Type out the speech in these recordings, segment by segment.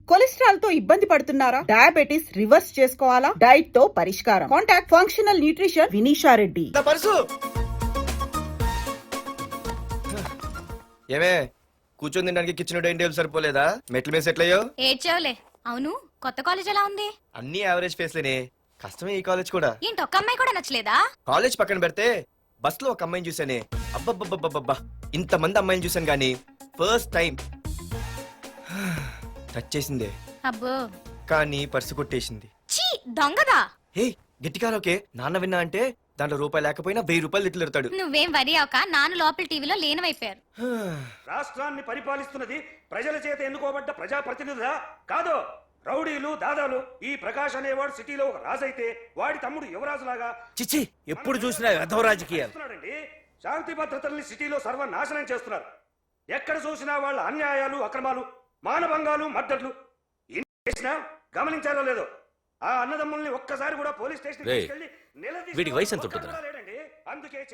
Cholesterol తో ఇబ్బంది పడుతున్నారా? డయాబెటిస్ రివర్స్ చేసుకోవాలా? డైట్ తో పరిష్కారం. Contact functional nutrition Vinisha Reddy. ఏమే కూర్చొని తినడానికి కిచెన్ డైనింగ్ టేబుల్ సరిపోలేదా? మెట్ల మీద సెట్ అయ్యో. ఏడ్చావులే. అవును, కొత్త కాలేజ్ ఎలా ఉంది? అన్ని యావరేజ్ ఫేస్లేనే. కష్టమే ఈ కాలేజ్ కూడా. ఏంటి, ఒక్క అమ్మాయి కూడా నచ్చలేదా? కాలేజ్ పక్కన పెడితే బస్ లో ఒక అమ్మాయిని చూసానే, అబ్బబ్బబ్బబ్బబ్బా ఇంత మంది అమ్మాయిని చూసాను గానీ ఫస్ట్ టైం టచ్ చేసిందే. అబ్బో, కానీ పర్సు కొట్టేసింది. చీ దొంగదా. హే గట్టిగా ఓకే, నాన్న విన్నా అంటే దాంట్లో రూపాయి లేకపోయినా 1000 రూపాయలు తిట్లు. నువ్వేం వరి అవక, నాన్న లోపల టీవీలో లేనవైపోయారు. రాష్ట్రాన్ని పరిపాలిస్తున్నది ప్రజల చేత ఎన్నుకోబడ్డ ప్రజాప్రతినిధులా కాదు, రౌడీలు దాదాలు. ఈ ప్రకాష్ అనేవాడు సిటీలో ఒక రాజైతే వాడి తమ్ముడు యువరాజులాగా చిచ్చి ఎప్పుడు చూసినా వెధవ రాజకీయాలు. శాంతి భద్రతల్ని సిటీలో సర్వనాశనం చేస్తున్నారు. ఎక్కడ చూసినా వాళ్ళ అన్యాయాలు, అక్రమాలు, మానభంగాలు, మద్దతులు చేసినా గమనించారో లేదో ఆ అన్నదమ్ముల్ని ఒక్కసారి కూడా పోలీస్ స్టేషన్ వీడికి వయసు ఎంత ఉంటుందిరా?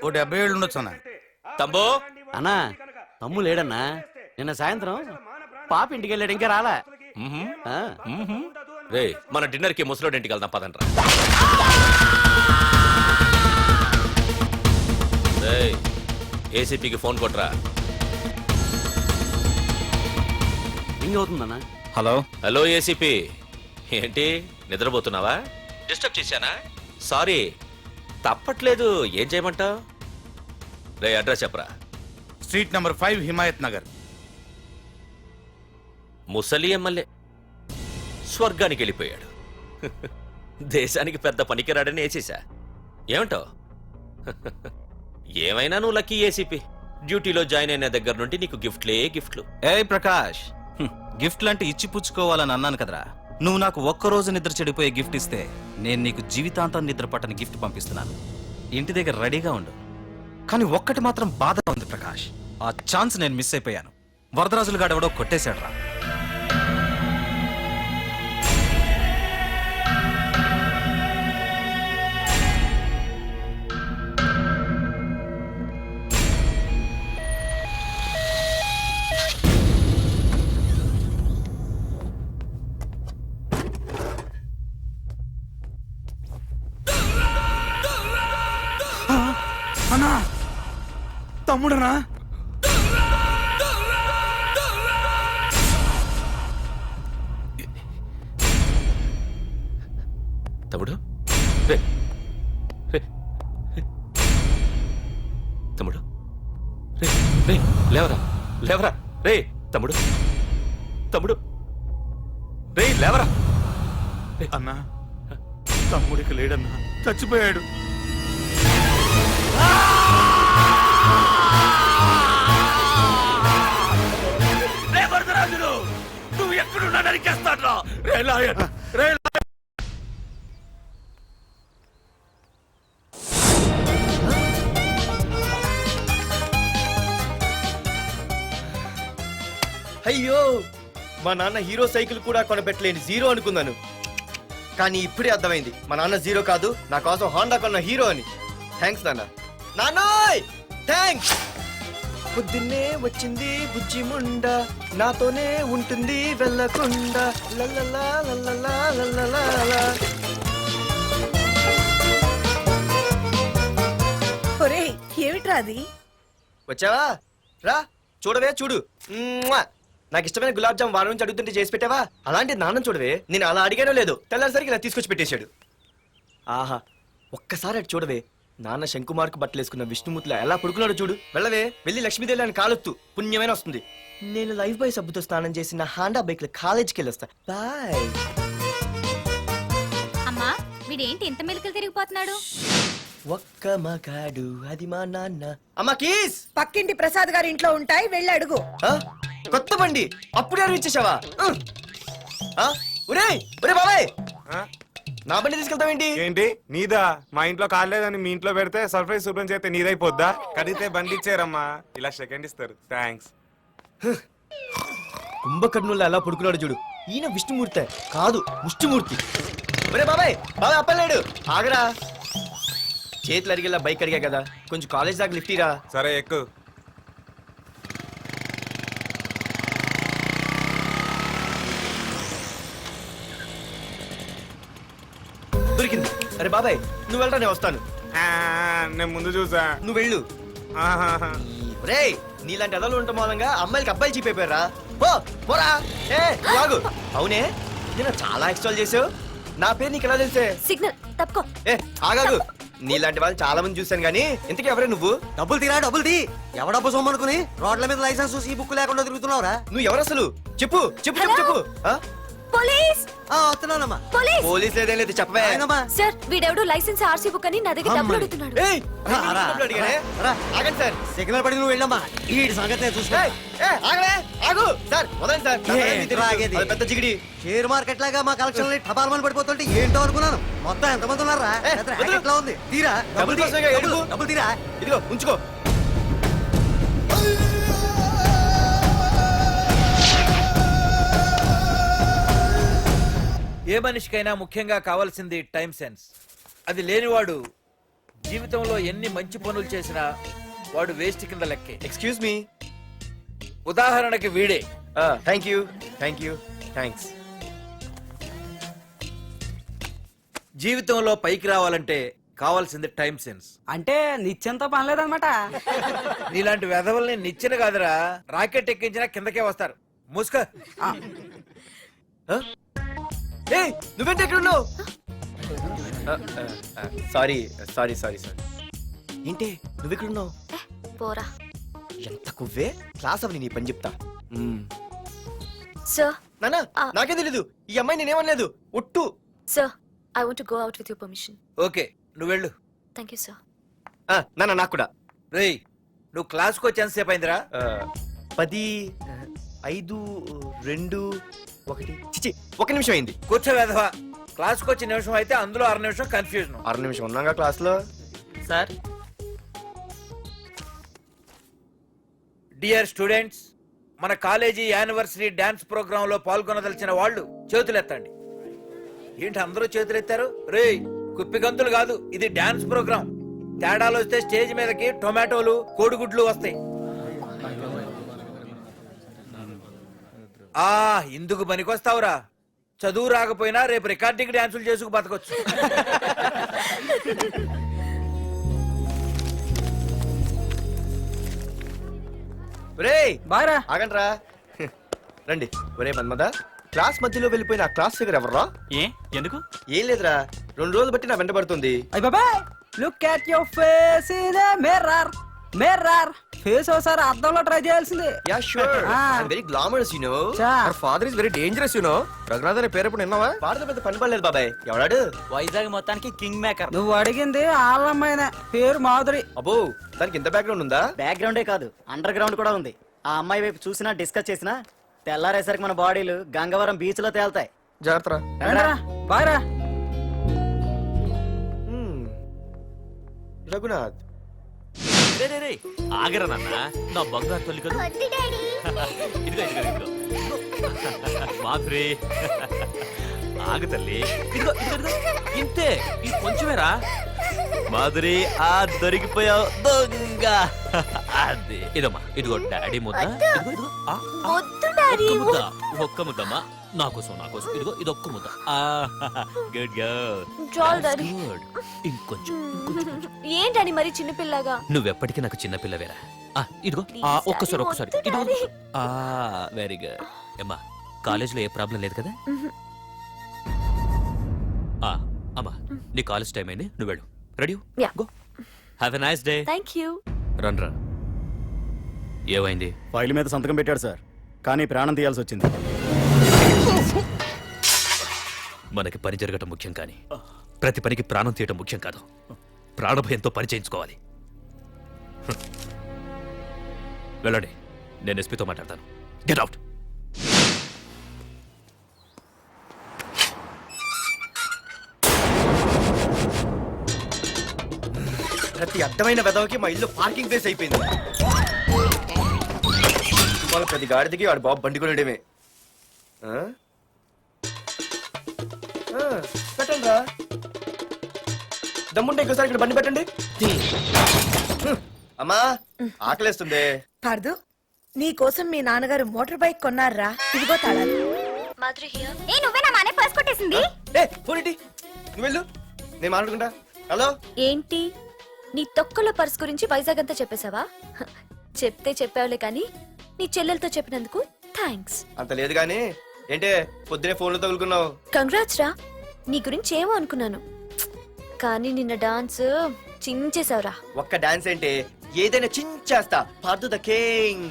ఓ 70 ఏళ్ళు ఉండొచ్చు అన్న. తమ్ముడు అన్నా, తమ్ము లేడన్నా. నిన్న సాయంత్రం పాప ఇంటికి వెళ్ళాడు, ఇంకా రాలా. రే మన డిన్నర్ కి ముసలోడి ఇంటికి వెళ్దాం పదండ్రా. ఏసీపీకి ఫోన్ కొట్రా. రింగ్ అవుతుందన్నా. హలో హలో ఏసీపీ, ఏంటి నిద్రపోతున్నావా? డిస్టర్బ్ చేశానా? సారీ, తప్పట్లేదు. ఏం చేయమంటావు? రే అడ్రస్ చెప్పరా. Street number 5 Himayat Nagar. ముసలి ఎమ్మెల్యే స్వర్గానికి వెళ్ళిపోయాడు. దేశానికి పెద్ద పనికిరాడని వేసేసా. ఏమంటావు? ఏమైనా నువ్వు లక్కీ ఏసీపీ. డ్యూటీలో జాయిన్ అయిన దగ్గర నుండి నీకు గిఫ్ట్లు. ఏ ప్రకాష్, గిఫ్ట్ లాంటి ఇచ్చి పుచ్చుకోవాలని అన్నాను కదరా. నువ్వు నాకు ఒక్కరోజు నిద్ర చెడిపోయే గిఫ్ట్ ఇస్తే నేను నీకు జీవితాంతం నిద్ర పట్టని గిఫ్ట్ పంపిస్తున్నాను. ఇంటి దగ్గర రెడీగా ఉండు. కానీ ఒక్కటి మాత్రం బాధగా ఉంది ప్రకాష్, ఆ ఛాన్స్ నేను మిస్ అయిపోయాను. వరదరాజులు గాడెవడో కొట్టేశాడు రా. అన్నా, తమ్ముడనా? తమ్ముడు రే రే తమ్ముడు రే రే లేవరా లేవరా రే తమ్ముడు రే లేవరా. అన్నా, తమ్ముడికి లేడన్నా, చచ్చిపోయాడు. నువ్వు ఎక్కడున్నా నరికేస్తాడ్రా. రే లాయర్, రే అయ్యో, మా నాన్న హీరో సైకిల్ కూడా కొనబెట్టలేని జీరో అనుకున్నాను. కానీ ఇప్పుడే అర్థమైంది, మా నాన్న జీరో కాదు, నా కోసం హోండా కొన్న హీరో అని. థ్యాంక్స్ నాన్న. నాన్నోయ్ థ్యాంక్స్. పొద్దున్నే వచ్చింది బుజ్జి ముండ, నాతోనే ఉంటుంది వెళ్ళకుండా. లల్లలా లల్లలా లల్లలా. ఒరేయ్, ఏమిట్రా అది? వచ్చావా? రా చూడవే, చూడు. నాకు ఇష్టమైన గులాబ్ జామ్ వారం నుంచి అడుగుతుంటే చేసి పెట్టావా? అలాంటి నాన్న చూడవే, నేను అలా అడిగానో లేదో తెల్లారిసరికి ఇలా తీసుకొచ్చి పెట్టేశాడు. ఆహా, ఒక్కసారి అటు చూడవే, నాన్న శంకుమార్కు బట్టలు వేసుకున్న విష్ణుమూర్తిలా ఎలా పడుకున్నాడో చూడు. వెళ్ళవే, వెళ్ళి లక్ష్మీదేవి అని కాలొత్తు, పుణ్యమైన వస్తుంది. నేను లైఫ్ బాయ్ సబ్బుతో స్నానం చేసిన హాండా బైక్ లో కాలేజీకి వెళ్ళొస్తా. బాయ్. అమ్మా, వీడేంటి ఇంత మెలికలు తిరిగిపోతున్నాడు? ఒక్క మగాడు అది మా నాన్న. అమ్మా కీస్ పక్కింటి ప్రసాద్ గారి ఇంట్లో ఉంటాయి, వెళ్ళి అడుగు. కొత్త బండి అప్పుడే అరువు ఇచ్చేసావా? ఒరే బాబాయ్, నా బండి తీసుకెళ్తావేంటి? ఏంటి నీదా? మా ఇంట్లో కాలేదని మీ ఇంట్లో పెడితే సర్ప్రైజ్ శుభ్రం చేస్తే నీదైపోద్దా? కడిగితే బండి ఇచ్చారమ్మా, ఇలా సెకండ్ ఇస్తారు. థ్యాంక్స్. కుంభకర్ణుల్లో ఎలా పడుకున్నాడు చూడు. ఈయన విష్ణుమూర్తి కాదు, ముష్టిమూర్తి. ఒరే బాబాయ్ అప్పలేడు, ఆగరా. చేతులు అడిగేలా బైక్ అడిగా కదా, కొంచెం కాలేజ్ దాకా లిఫ్ట్ ఇరా. సరే ఎక్కు. అరే బాబాయ్ నువ్వు వెళ్ళరా నేను వస్తాను. ఆ, నేను ముందు చూసా. నువ్వు వెళ్ళు. ఆహాహా. రే నీలాంటి ఎదలు ఉండటం మూలంగా అమ్మాయిలకి అబ్బాయిలు చీప్ అయిపోయారా? పో పోరా. ఏ నువ్వు ఆగు. అవునే నేను చాలా ఎక్స్ట్రాల్ చేసావు. నా పేరు నీకు ఎలా తెలిసే? సిగ్నల్ తప్పుకో. ఏ ఆగాగు. నీలాంటి వాళ్ళు చాలా మంది చూశాను గానీ ఇంతకీ ఎవరే నువ్వు? డబ్బులు తీరా డబ్బులు తీ. ఎవడ డబ్బు సొమ్మనుకుని రోడ్ల మీద లైసెన్స్ చూసి ఈ బుక్ లేకుండా తిరుగుతున్నావురా? నువ్వు ఎవరు అసలు? చెప్పు చెప్పు చెప్పు చెప్పు. ఆ? పోలీస్ వస్తున్నానమ్మా. పోలీస్ పోలీస్ లేదేం లేదు చెప్పవే. ఆయనమ్మా. సార్ వీడెవడు లైసెన్స్ ఆర్సీ బుక్ అని నా దగ్గర డబ్బులు అడుగుతున్నాడు. ఏయ్, రా, నేను రా, డబ్బులు అడిగానే? రా. ఆగండి సార్. సిగ్నల్ పడి నువ్వు వెళ్ళమ్మా. ఈ సంగతి నేను చూసుకో. ఏయ్, ఏయ్, ఆగవే, ఆగు. సార్ వదండి సార్. నా ఏ, పని మీకు తెలుసు. రాగేది. అది పెద్ద జిగిడి. షేర్ మార్కెట్ లాగా మా కలెక్షన్ టపాల్మని పడిపోతుంటే ఏంటో అనుకున్నాను. మొత్తం ఎంతమంది ఉన్నారా? ఏ, పెద్ద వదిలు. racket లా ఉంది. తీరా డబ్బులు కోసమేగా ఏడుపు. డబ్బులు తీరా. ఇదిగో ఉంచుకో. ఏ మనిషికైనా ముఖ్యంగా కావాల్సింది టైం సెన్స్. అది లేనివాడు జీవితంలో ఎన్ని మంచి పనులు చేసినా వాడు వేస్ట్ కింద లెక్కే. Excuse me. ఉదాహరణకి వీడే. Thank you thank you thanks. జీవితంలో పైకి రావాలంటే కావాల్సింది టైం సెన్స్. అంటే నిత్యంతో పనిలేదన్నమాట. నీలాంటి వెధవల్ని నిచ్చెన కాదురా రాకెట్ ఎక్కించినా కిందకే వస్తారు. ముసుక. ఏయ్ నువ్వేంటి ఎక్కడ ఉన్నావు? Sorry sorry sorry sorry. ఏంటి నువ్వు ఇక్కడ ఉన్నావు? పోరా. ఎంత కువ్వే. క్లాస్ అవని నీ పని చెప్తా. సార్ నానా నాకే తెలీదు. ఈ అమ్మాయి నేనేమనలేదు. ఒట్టు. Sir I want to go out with your permission. Okay నువ్వు వెళ్ళు. Thank you sir. నానా నాకు కూడా. రేయ్ నువ్వు క్లాస్కి వచ్చి ఎంతసేపు అయిందిరా? 10, 5, 2, 1 చిచి 1 నిమిషం అయింది. కూర్చో వెధవా. క్లాస్కి వచ్చి నిమిషం అయితే అందులో 6 నిమిషం కన్ఫ్యూజన్. 6 నిమిషం ఉన్నాగా క్లాస్ లో. సార్ డియర్ స్టూడెంట్స్, మన కాలేజీ యానివర్సరీ డాన్స్ ప్రోగ్రామ్ లో పాల్గొనదలిచిన వాళ్ళు చేతులెత్తండి. ఏంటి అందరూ చేతులెత్తారు? రేయ్ కుప్పి గంతులు కాదు, ఇది డాన్స్ ప్రోగ్రామ్. తేడాలు వస్తే స్టేజ్ మీదకి టొమాటోలు కోడిగుడ్లు వస్తాయి. ఇందుకు పనికొస్తావురా. చదువు రాకపోయినా రేపు రికార్డింగ్ డాన్సులు చేసుకు బతకొచ్చు. రేయ్ బాగా ఆగండ్రా. రండి. ఒరే మన్మద, క్లాస్ మధ్యలో వెళ్ళిపోయిన ఆ క్లాస్ ఫిగర్ ఎవర్రా? ఏ ఎందుకు? ఏం లేదురా, 2 రోజులు బట్టి నా వెంట పడుతుంది. అయ్య బాబాయ్, look at your face in a mirror. Mirror face ఒకసారి అద్దంలో ట్రై చేయాల్సింది. Yeah sure. I'm very glamorous you know. Her father is very dangerous, you know. Raghunath అనే పేరు ఎప్పుడు విన్నావా? వాడితో పెద్ద పని పడలేదు బాబాయ్. ఎవడాడు? వైజాగ్ మొత్తానికి కింగ్ మేకర్. నువ్వు అడిగింది ఆళ్ళమ్మాయిన పేరు మాధురి. అబ్బో దానికి ఇంత బ్యాక్గ్రౌండ్ ఉందా? బ్యాక్గ్రౌండే కాదు, అండర్ గ్రౌండ్ కూడా ఉంది. ఆ అమ్మాయి వైపు చూసినా డిస్కస్ చేసినా తెల్లారేసరికి మన బాడీలు గంగవరం బీచ్ లో తేలుతాయి. జాగ్రత్త. బాగా రఘునాథ్. రే రే రే ఆగరా నాన్న, నా బంగారు తల్లి కదా. ఇదిగో ఇదిగో ఇదిగో మాధురి, ఆగు తల్లి. ఇదిగో ఇదిగో ఇదిగో ఇంతే, ఇది కొంచెమేరా. మాధురి ఆ దొరికిపోయావు దొంగ. అదే ఇదమ్మా, ఇదిగో డాడీ ముద్ద. ఇదిగో ఇదిగో ఒక్క ముద్ద, ఒక్క ముద్దమ్మా నా కోసం నా కోసం. ఇదిగో ఇదొక్క ముద్ద. Good girl, good. ఇంకొంచెం. ఏంటని మరి చిన్నపిల్లగా? నువ్వెప్పటికీ నాకు చిన్న పిల్లవేరా. ఇదిగో ఒక్కసారి ఒక్కసారి. ఇదిగో వెరీ గుడ్. అమ్మా కాలేజీలో ఏ ప్రాబ్లం లేదు కదా? అమ్మా నీ కాలేజ్ టైం అయింది, నువ్వు వెళ్ళు. Ready? Yeah. Go. Have a nice day. Thank you. రా. ఏమైంది? ఫైల్ మీద సంతకం పెట్టాడు సార్, కానీ ప్రాణం తీయాల్సి వచ్చింది. మనకి పని జరగటం ముఖ్యం కానీ ప్రతి పనికి ప్రాణం తీయటం ముఖ్యం కాదు. ప్రాణభయంతో పని చేయించుకోవాలి. వెళ్ళండి, నేను ఎస్పీతో మాట్లాడతాను. Get out. ప్రతి అర్థమైన వెదవకి మా ఇల్లు పార్కింగ్ ప్లేస్ అయిపోయింది. వాళ్ళ ప్రతి గాడిదికి వాడు బాబు బండి కొనడమే. పెట్టండి రా. దమ్ముంటే ఇంకోసారి ఇక్కడ బండి పెట్టండి. అమ్మా ఆకలేస్తుంది. పార్దు, నీ కోసం మీ నాన్నగారు మోటార్ బైక్ కొన్నారా? ఇదిగో తాళాలు. మాధురి హియర్. ఏ నువ్వే నా మానే పర్స్ కొట్టేసింది? ఏ ఫోన్ ఏంటి? నువ్వు వెళ్ళు, నేను మాట్లాడుకుంటా. హలో ఏంటి నీ తొక్కల పర్స్ గురించి వైజాగ్ అంతా చెప్పేశావా? హ, చెప్తే చెప్పావులే కానీ నీ చెల్లెలతో చెప్పినందుకు థ్యాంక్స్. అంత లేదు కానీ ఏంటే పొద్దునే ఫోన్లో తగులుకున్నావు? కంగ్రాట్స్ రా, నీ గురించి ఏమో అనుకున్నాను కానీ నిన్న డాన్స్ చించేశావురా. ఒక్క డాన్స్ ఏంటి, ఏదైనా చించేస్తా. Pardhu the king.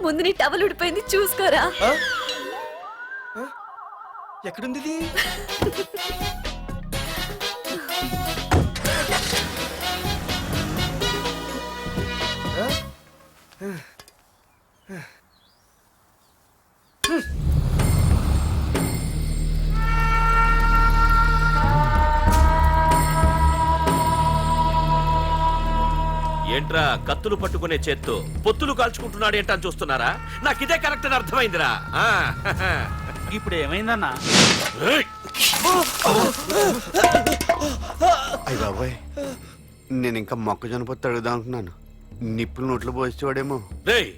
ముందు నీ టవల్ ఉడిపోయింది చూసుకోరా. ఎక్కడుంది ఇది? ఏంట్రా కత్తులు పట్టుకునే చేత్తో పొత్తులు కాల్చుకుంటున్నాడు ఏంటని చూస్తున్నారా? నాకు ఇదే కరెక్ట్ అని అర్థమైందిరా. ఆ, ఇప్పుడు ఏమైందన్నా? ఏయ్! అయ్య బాబాయ్, నేను ఇంకా మొక్కజొన్న పొత్తు అడుగుదాం అనుకున్నాను. నిప్పులు నోట్లో పోసేవాడేమో. రేయ్,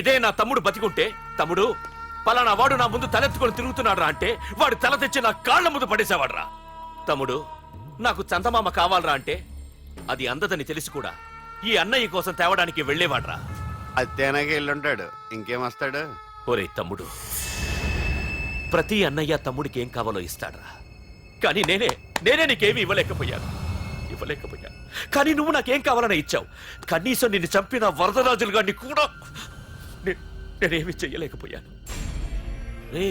ఇదే నా తమ్ముడు బతికుంటే, తమ్ముడు పలానా వాడు నా ముందు తలెత్తుకొని తిరుగుతున్నాడు రా అంటే వాడు తల తెచ్చి నా కాళ్ళ ముందు పడేసేవాడ్రా. తమ్ముడు నాకు చందమామ కావాలరా అంటే అది అందదని తెలిసి కూడా ఈ అన్నయ్య కోసం తేవడానికి వెళ్లేవాడ్రా. అత్తేనాగే వెళ్ళుంటాడు, ఇంకేం వస్తాడు? ఒరేయ్ తమ్ముడు, ప్రతి అన్నయ్య తమ్ముడికి ఏం కావాలో ఇస్తాడ్రా. కానీ నేనే నీకేమీ ఇవ్వలేకపోయాను. కానీ నువ్వు నాకేం కావాలని ఇచ్చావు. కనీసం నిన్ను చంపిన వరదరాజులు గారిని కూడా నేనేమి చెయ్యలేకపోయాను. రే,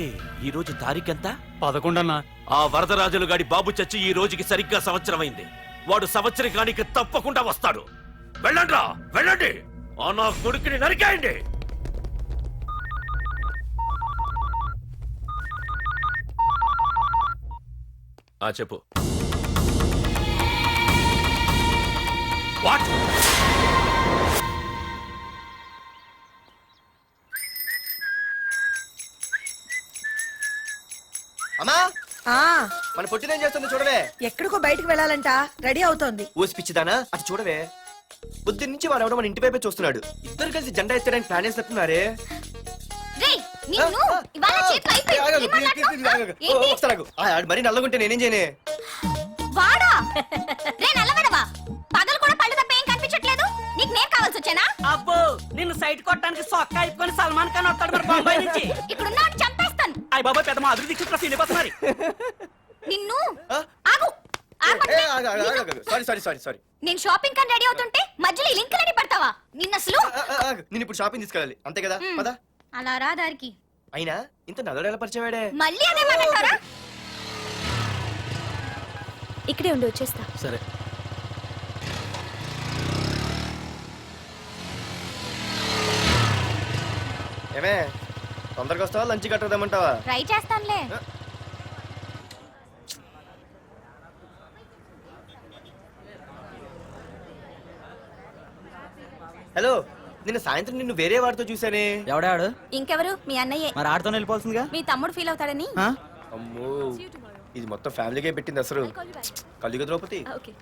ఈ రోజు తారీఖెంత? 11 అన్నా. ఆ వరదరాజులు గాడి బాబు చచ్చి ఈ రోజుకి సరిగ్గా సంవత్సరమైంది. వాడు సంవత్సరానికి తప్పకుండా వస్తాడు. వెళ్ళండ్రా, వెళ్ళండి. ఆ నా కొడుకుని నరికేయండి. చెప్పు. వాట్? అమ్మా, ఆ మన పొట్టినేం చేస్తుంది చూడవే. ఎక్కడికో బయటికి వెళ్ళాలంట, రెడీ అవుతోంది. ఊసి పిచ్చిదానా, అటు చూడవే. పొద్దున్న నుంచి వాడు ఎవడో మన ఇంటి వైపే చూస్తున్నాడు. ఇద్దరు కలిసి జెండా ఎత్తడానికి ప్లాన్ చేస్తున్నారే. మరి నల్లగుంటే నేనేం చేయనే? వాడా రే నల్లబడవా, పగలు కూడా పళ్ళు తప్ప ఏం కనిపించట్లేదు. నీకు నేను కావాల్సి వచ్చానా? అబ్బో, నిన్ను సైట్ కొట్టడానికి సొక్క అయిపోయి సల్మాన్ ఖాన్ వస్తాడు మరి బొంబాయి నుంచి. ఇక్కడ ఉన్నాడు చంపేస్తాను. అయ్య బాబా, పెద్ద మా అభివృద్ధి క్షేత్ర సినిమా మరి. నిన్ను ఆగు. సారీ. నేను షాపింగ్ కని రెడీ అవుతుంటే మధ్యలో ఈ లింకులని పెడతావా? నిన్న అసలు నేను ఇప్పుడు షాపింగ్ తీసుకెళ్ళాలి అంతే కదా, పదా. అలా రా దారికి. అయినా ఇంత నల్లడు ఎలా పరిచయం వాడే? మళ్ళీ అదే మాట్లాడతారా? ఇక్కడే ఉండి వచ్చేస్తా. సరే. ఏమే తొందరగా వస్తావా, లంచ్ కట్టదామంటావా? ట్రై చేస్తానులే. హలో, నిన్న సాయంత్రం నిన్ను వేరే వాడితో చూసానే. ఎవడాడు? ఇంకెవరు? మీ అన్నయ్యే. మరి ఆడుతో వెళ్ళిపోవాల్సిందిగా. మీ తమ్ముడు ఫీల్ అవుతాడని. అమ్మో, ఇది మొత్తం ఫ్యామిలీకే పెట్టింది అసలు. కలియుగ ద్రౌపది. ఓకే.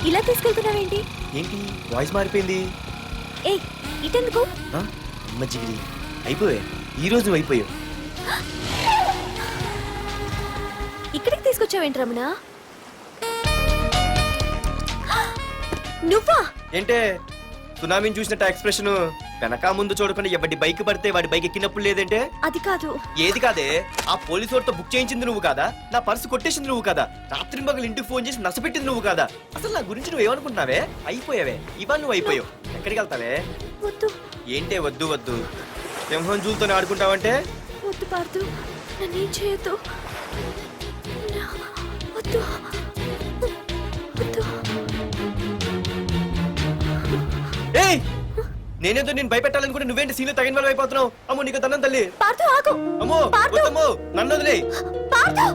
ఇలా తీసుకెళ్తున్నావేంటి? ఏంటి వాయిస్ మారిపోయింది? ఏయ్, ఇటెందుకు? అమ్మ జిగిరి, అయిపోయా ఈ రోజు నువ్వు అయిపోయావు. ఇక్కడికి తీసుకొచ్చావేంటి రమణ? నువ్వా? ఏంటే సునామీని చూసినట్టు ఎక్స్ప్రెషన్. వెనక ముందు చూడకుండా ఎవడి బైక్ పడితే వాడి బైక్ ఎక్కినప్పుడు లేదంటే? అది కాదు. ఏది కాదే, ఆ పోలీసు వాడితో బుక్ చేయించింది నువ్వు కాదా? నా పర్సు కొట్టేసింది నువ్వు కాదా? రాత్రి మగలు ఇంటికి ఫోన్ చేసి నసపెట్టింది నువ్వు కాదా? అసలు నా గురించి నువ్వు ఏమనుకుంటున్నావే? అయిపోయావే, ఇవాళ నువ్వు అయిపోయావు. ఎక్కడికి వెళ్తావే? వద్దు. ఏంటే వద్దు వద్దు? సింహం జూలతో ఆడుకుంటావంటే? వద్దు పార్దు, నన్నేం చేయొద్దు. వద్దు వద్దు. ఏయ్, నేనేదో నేను భయపెట్టాలనుకుంటే నువ్వేంటి సీన్లో తగిన వాళ్ళు అయిపోతున్నావు? అమ్మో నీకు తన్నం తల్లి. పార్దు ఆగు. అమ్మో వద్దమ్మో, నన్ను వదిలే. పార్దు,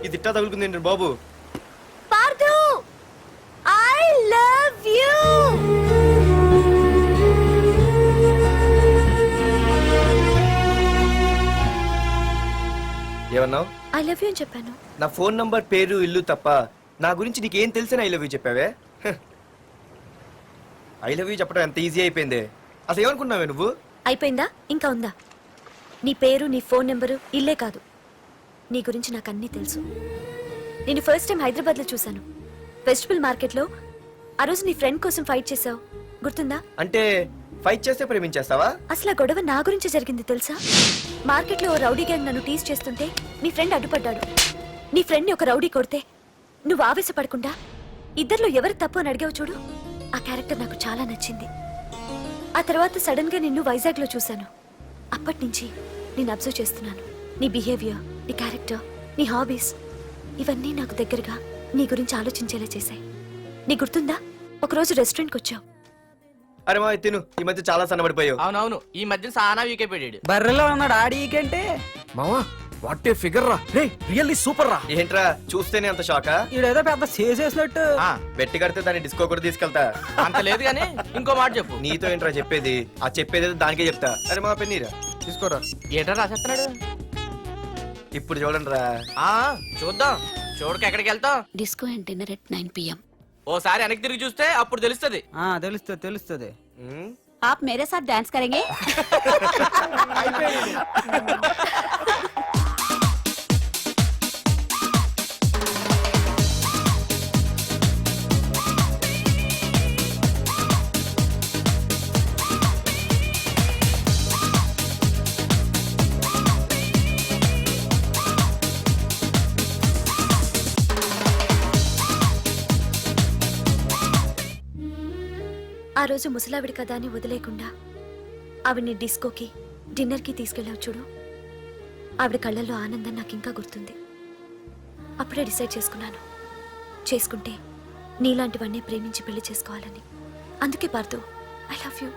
ఇది ఇట్టా తగులుకుంది ఏంటి బాబు? Pardhu, I love you. ఏమన్నావు? ఐ లవ్ యూ అని చెప్పాను. నా ఫోన్ నంబర్, పేరు, ఇల్లు తప్ప నా గురించి నీకేం తెలిసిన ఐ లవ్ యూ చెప్పావే ఐ లవ్ యూ చెప్పడం ఎంత ఈజీ అయిపోయింది. అసలు ఏమనుకున్నావే నువ్వు? అయిపోయిందా ఇంకా ఉందా? నీ పేరు, నీ ఫోన్ నెంబరు, ఇల్లే కాదు, నీ గురించి నాకు అన్నీ తెలుసు. నేను ఫస్ట్ టైం హైదరాబాద్లో చూశాను, వెజిటబుల్ మార్కెట్లో. ఆ రోజు నీ ఫ్రెండ్ కోసం ఫైట్ చేసావు, గుర్తుందా? అంటే ఫైట్ చేస్తే ప్రేమించేస్తావా? అసలు ఆ గొడవ నా గురించి జరిగింది తెలుసా? మార్కెట్లో ఓ రౌడీ గ్యాంగ్ నన్ను టీజ్ చేస్తుంటే నీ ఫ్రెండ్ అడ్డుపడ్డాడు. నీ ఫ్రెండ్ని ఒక రౌడీ కొడితే నువ్వు ఆవేశపడకుండా ఇద్దరిలో ఎవరు తప్పు అని అడిగావు చూడు, ఆ క్యారెక్టర్ నాకు చాలా నచ్చింది. ఆ తర్వాత సడన్ గా నిన్ను వైజాగ్లో చూశాను. అప్పటి నుంచి నేను అబ్జర్వ్ చేస్తున్నాను. నీ బిహేవియర్, నీ క్యారెక్టర్, నీ హాబీస్, ఇవన్నీ నాకు దగ్గరగా నీ గురించి ఆలోచించేలా చేశాయి. నీ గుర్తుందా, ఒకరోజు రెస్టారెంట్కి వచ్చావు. అరే మా తిను, ఈ మధ్య చాలా సన్నబడిపోయావు. అవునవును, ఈ మధ్య సానా వీకే పెట్టాడు. బర్రెలో ఉన్నాడు ఆడీకంటే. మావా వాట్ ఏ ఫిగర్ రా, రే రియల్లీ సూపర్ రా. ఏంట్రా చూస్తేనే అంత షాకా? ఈడేదో పెద్ద చేసేసినట్టు. బెట్టి కడితే దాన్ని డిస్కో కూడా తీసుకెళ్తా. అంత లేదు కానీ ఇంకో మాట చెప్పు. నీతో ఏంట్రా చెప్పేది? ఆ చెప్పేది దానికే చెప్తా. అరే మా పెన్నీరా తీసుకోరా. ఏటా రాసేస్తున్నాడు? ఇప్పుడు చూడండి రా. చూద్దాం, చూడక ఎక్కడికి వెళ్తాం? Disco and dinner at 9 PM. ఓసారి వెనక్కి తిరిగి చూస్తే అప్పుడు తెలుస్తుంది. తెలుస్తుంది తెలుస్తుంది. आप मेरे साथ डांस करेंगे? ఆ రోజు ముసలావిడి కదా అని వదిలేకుండా ఆవిడ్ని డిస్కోకి, డిన్నర్కి తీసుకెళ్ళావు చూడు, ఆవిడ కళ్ళల్లో ఆనందం నాకు ఇంకా గుర్తుంది. అప్పుడే డిసైడ్ చేసుకుంటే నీలాంటివన్నీ ప్రేమించి పెళ్లి చేసుకోవాలని. అందుకే పార్థు, ఐ లవ్ యూ.